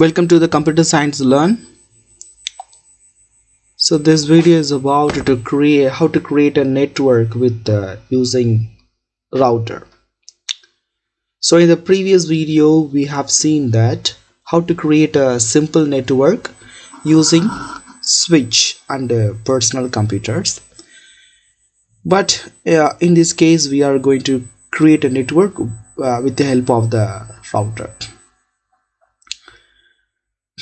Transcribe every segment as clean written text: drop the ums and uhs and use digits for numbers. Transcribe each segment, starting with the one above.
Welcome to the Computer Science Learn. So this video is about how to create a network with using router. So in the previous video we have seen that how to create a simple network using switch and personal computers. But in this case we are going to create a network with the help of the router.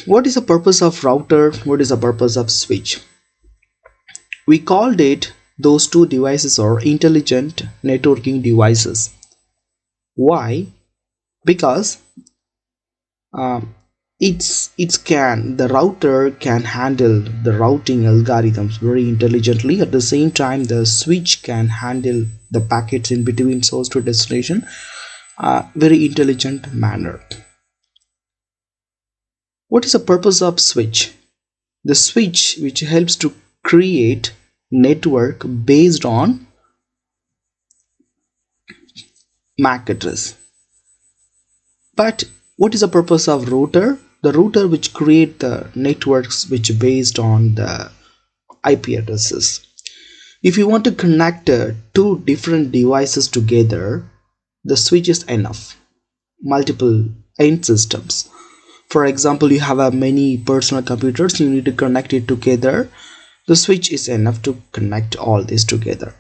What is the purpose of router? What is the purpose of switch? We called it those two devices are intelligent networking devices. Why? Because the router can handle the routing algorithms very intelligently. At the same time, the switch can handle the packets in between source to destination very intelligent manner. What is the purpose of switch? The switch which helps to create network based on MAC address. But what is the purpose of router? The router which create the networks which based on the IP addresses. If you want to connect two different devices together, the switch is enough. Multiple end systems. For example, you have many personal computers, you need to connect it together. The switch is enough to connect all this together.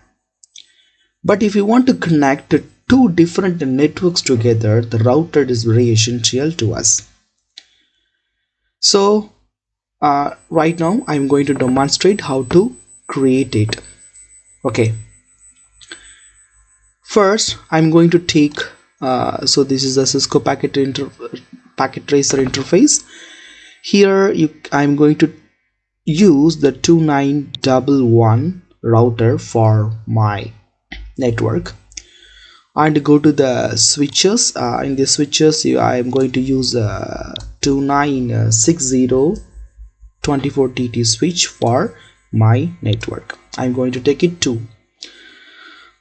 But if you want to connect two different networks together, the router is very essential to us. So right now I'm going to demonstrate how to create it. Okay. First, I'm going to take so this is a Cisco packet tracer interface. Here I'm going to use the 2911 router for my network and go to the switches. In the switches I am going to use 2960 24TT switch for my network. I'm going to take it 2,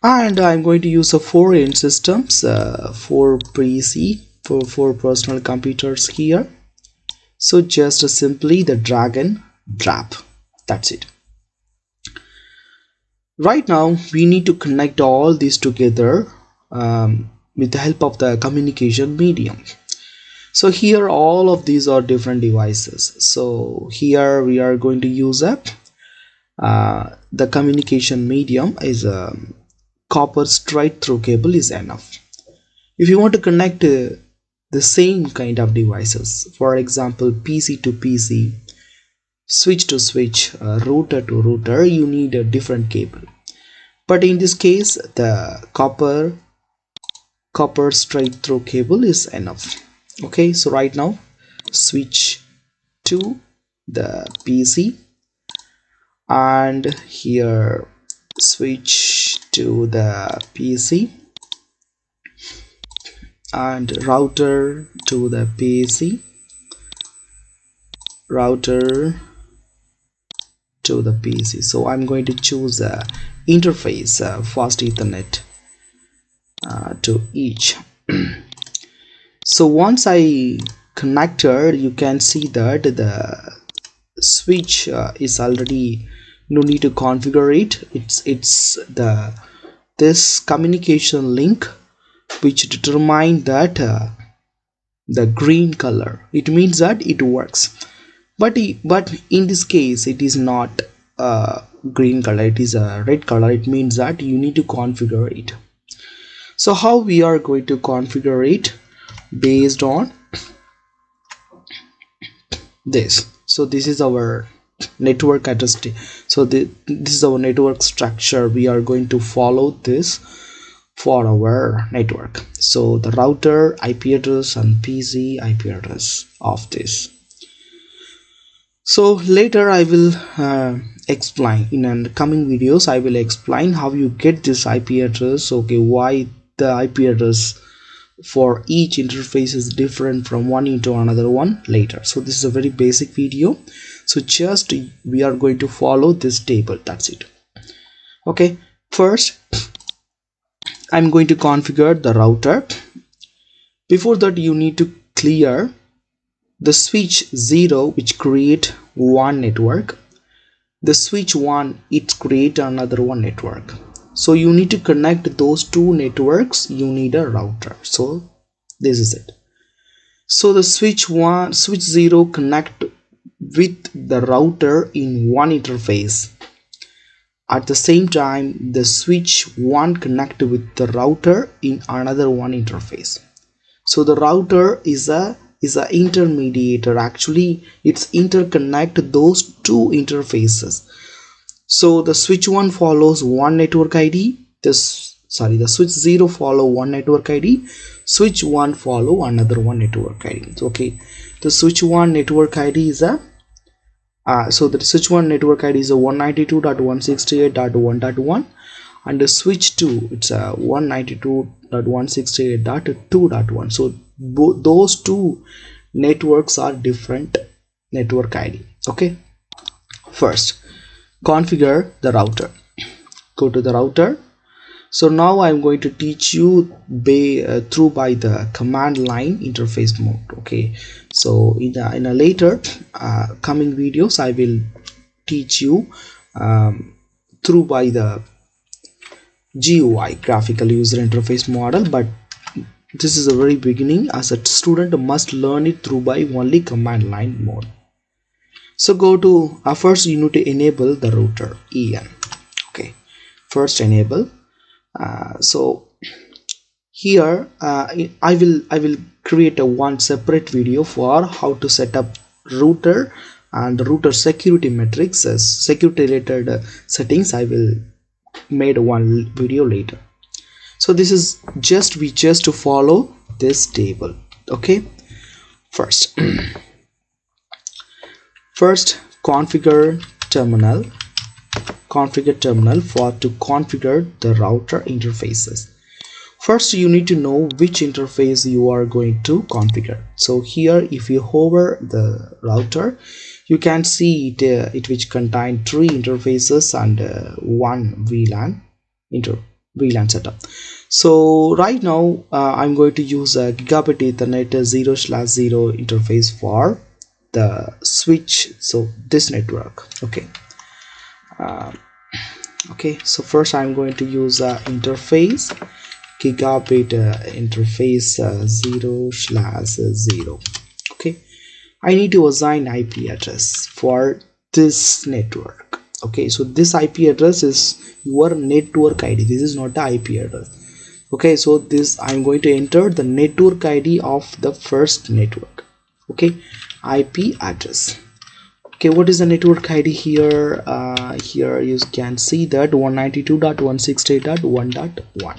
and I'm going to use 4 end systems, 4 PC for 4 personal computers here. So just simply the drag and drop, that's it. Right now we need to connect all these together with the help of the communication medium. So here all of these are different devices. So here we are going to use the communication medium is a copper straight through cable is enough. If you want to connect the same kind of devices, for example PC to PC, switch to switch, router to router, you need a different cable. But in this case the copper straight through cable is enough. Okay, so right now switch to the PC and here switch to the PC and router to the PC, router to the PC. So I'm going to choose a interface fast Ethernet to each. So once I connected, you can see that the switch is already, no need to configure it. It's this communication link which determine that the green color, it means that it works. But in this case it is not green color, it is a red color. It means that you need to configure it. So how we are going to configure it? Based on this. So this is our network address. So this is our network structure. We are going to follow this for our network. So the router IP address and PC IP address of this. So later I will explain in the coming videos. I will explain how you get this IP address. Okay, why the IP address for each interface is different from one into another one later. So this is a very basic video. So just we are going to follow this table, that's it. Okay, first I'm going to configure the router. Before that you need to clear the switch 0 which create one network, the switch 1 it create another one network. So you need to connect those two networks, you need a router. So this is it. So the switch 0 connect with the router in one interface. At the same time, the switch 1 connect with the router in another one interface. So the router is a intermediator. Actually, it's interconnect those two interfaces. So the switch 1 follows one network ID. The switch 0 follow one network ID. Switch 1 follow another one network ID. Okay, the switch 1 network ID is a so the switch 1 network ID is a 192.168.1.1, and the switch 2 it's a 192.168.2.1. so those two networks are different network ID. Okay, first configure the router. Go to the router. So now I'm going to teach you through by the command line interface mode. Okay, so in a later coming videos I will teach you through by the GUI, graphical user interface model, but this is a very beginning. As a student must learn it through by only command line mode. So go to first you need to enable the router EN. Okay, first enable. So here I will create a one separate video for how to set up router and router security metrics as security related settings. I will made one video later. So this is just to follow this table. Okay, first configure terminal for to configure the router interfaces. First you need to know which interface you are going to configure. So here if you hover the router, you can see it which contain 3 interfaces and one VLAN setup. So right now I'm going to use a gigabit Ethernet 0/0 interface for the switch, so this network. Okay, okay, so first I'm going to use interface gigabit interface 0/0. Okay, I need to assign IP address for this network. Okay, so this IP address is your network ID. This is not the IP address. Okay, so this I'm going to enter the network ID of the first network. Okay, IP address. Okay, what is the network ID here? Here you can see that 192.168.1.1.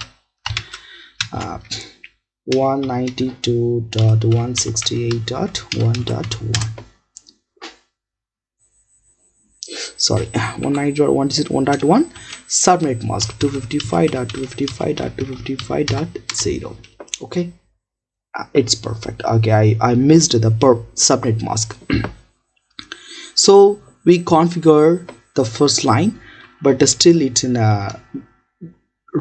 192.168.1.1. sorry, 192.1.1. subnet mask 255.255.255.0. okay, it's perfect. Okay, I missed the subnet mask. So we configure the first line, but still it's in a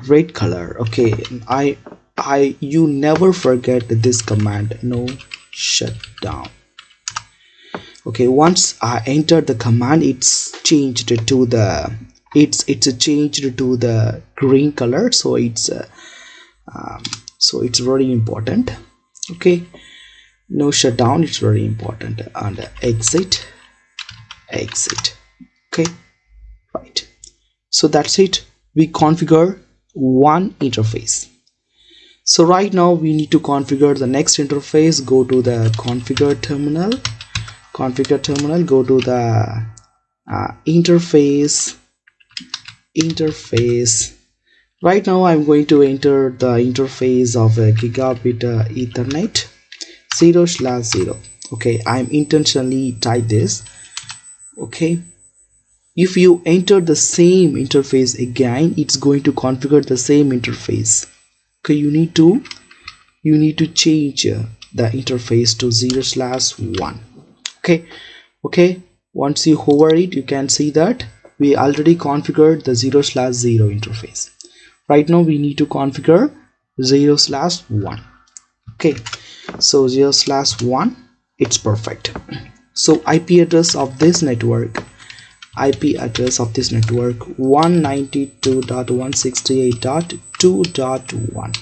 red color. Okay, you never forget this command, no shutdown. Okay, once I entered the command, it's changed to the green color. So it's very important. Okay, no shutdown, it's very important. And exit. Okay, right, so that's it. We configure one interface. So right now we need to configure the next interface. Go to the configure terminal, go to the interface. Right now I'm going to enter the interface of a gigabit Ethernet 0/0. okay, I'm intentionally type this. Okay, if you enter the same interface again, it's going to configure the same interface. Okay, you need to change the interface to 0/1. Okay, once you hover it, you can see that we already configured the 0/0 interface. Right now we need to configure 0/1. Okay, so 0/1. it's perfect. So IP address of this network 192.168.2.1.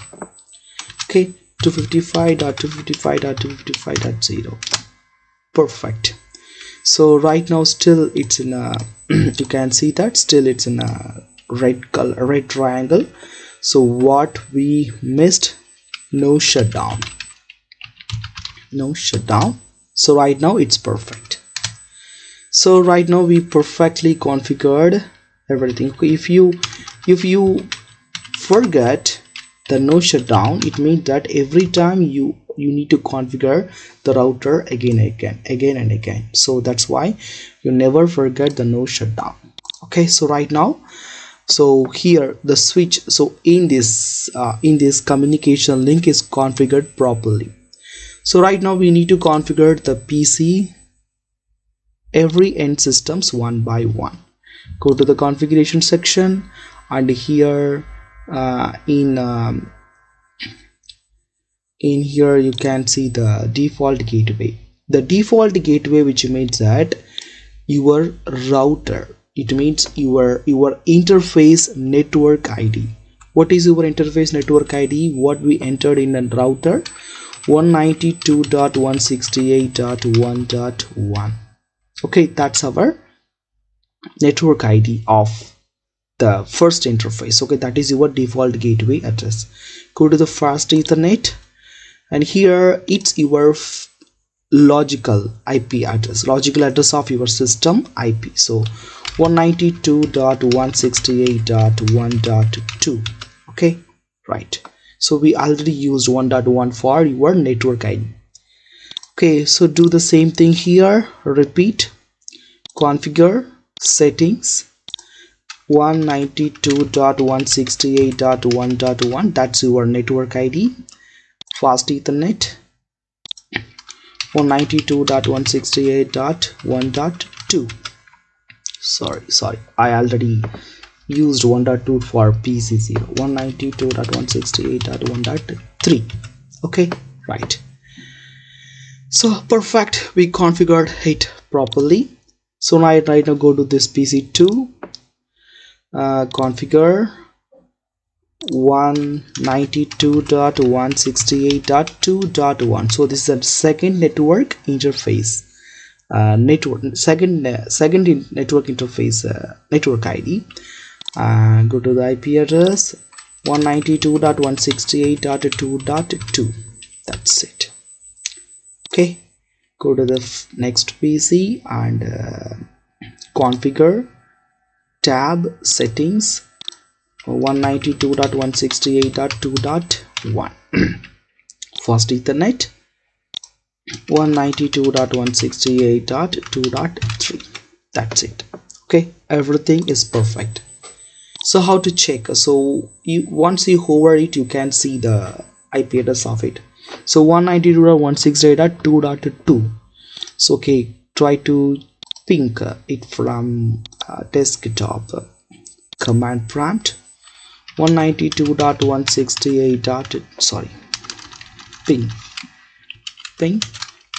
okay, 255.255.255.0. perfect. So right now still it's in a you can see that still it's in a red color, red triangle. So what we missed, no shutdown. So right now it's perfect. So right now we perfectly configured everything. If you forget the no shutdown, it means that every time you need to configure the router again and again. So that's why you never forget the no shutdown. Okay, so right now, so here the switch, so in this communication link is configured properly. So right now we need to configure the PC every end systems one by one. Go to the configuration section, and here in here you can see the default gateway. The default gateway, which means that your router, it means your interface network ID. What is your interface network ID? What we entered in a router, 192.168.1.1. okay, that's our network ID of the first interface. Okay, that is your default gateway address. Go to the fast Ethernet, and here it's your logical IP address, of your system IP. So 192.168.1.2. okay, right. So we already used 1.1 for your network ID. Okay, so do the same thing here. Repeat, configure settings 192.168.1.1. that's your network ID. Fast Ethernet 192.168.1.2. sorry, I already used 1.2 for PC0. 192.168.1.3. okay, right. So perfect, we configured it properly. So right now go to this PC2, configure 192.168.2.1. so this is the second network interface, second network interface network ID. Go to the IP address 192.168.2.2. that's it. Okay, go to the next PC and configure tab settings 192.168.2.1. Fast Ethernet 192.168.2.3. that's it. Okay, everything is perfect. So how to check? So once you hover it, you can see the IP address of it. So 192.168.2.2. so okay, try to ping it from desktop command prompt 192.168. sorry, ping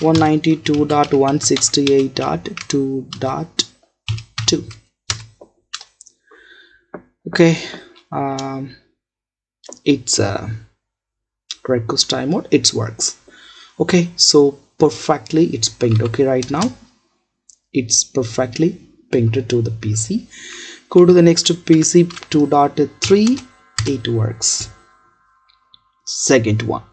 192.168.2.2. okay, it's request time mode, it works. Okay, so perfectly it's pinged. Okay, right now it's perfectly pinged to the PC. Go to the next PC 2.3, it works. Second one.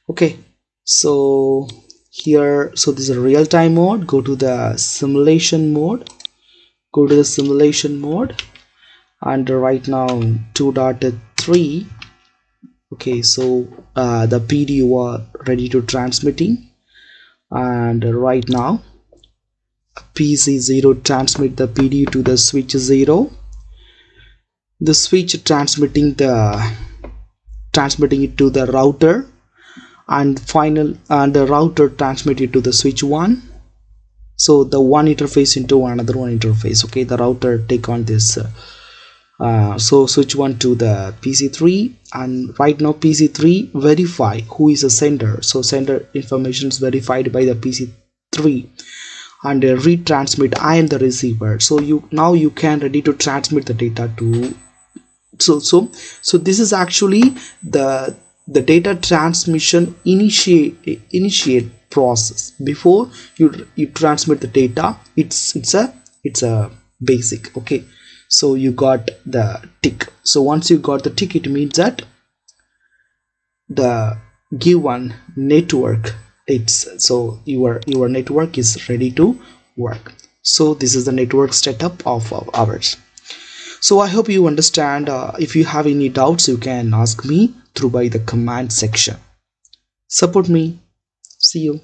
Okay, so here, so this is a real-time mode. Go to the simulation mode, and right now 2.3. okay, so the PD was ready to transmitting, and right now PC0 transmit the PD to the switch 0, the switch transmitting it to the router, and the router transmit it to the switch 1. so the one interface into another one interface. okay, the router take on this So switch one to the PC3, and right now PC3 verify who is a sender. So sender information is verified by the PC3, and retransmit I am the receiver. So you can ready to transmit the data to. So this is actually the data transmission initiate process. Before you transmit the data, it's a basic. Okay, so you got the tick. So once you got the tick, it means that the given network, it's your network is ready to work. So this is the network setup of ours. So I hope you understand. If you have any doubts, you can ask me through by the comment section. Support me. See you.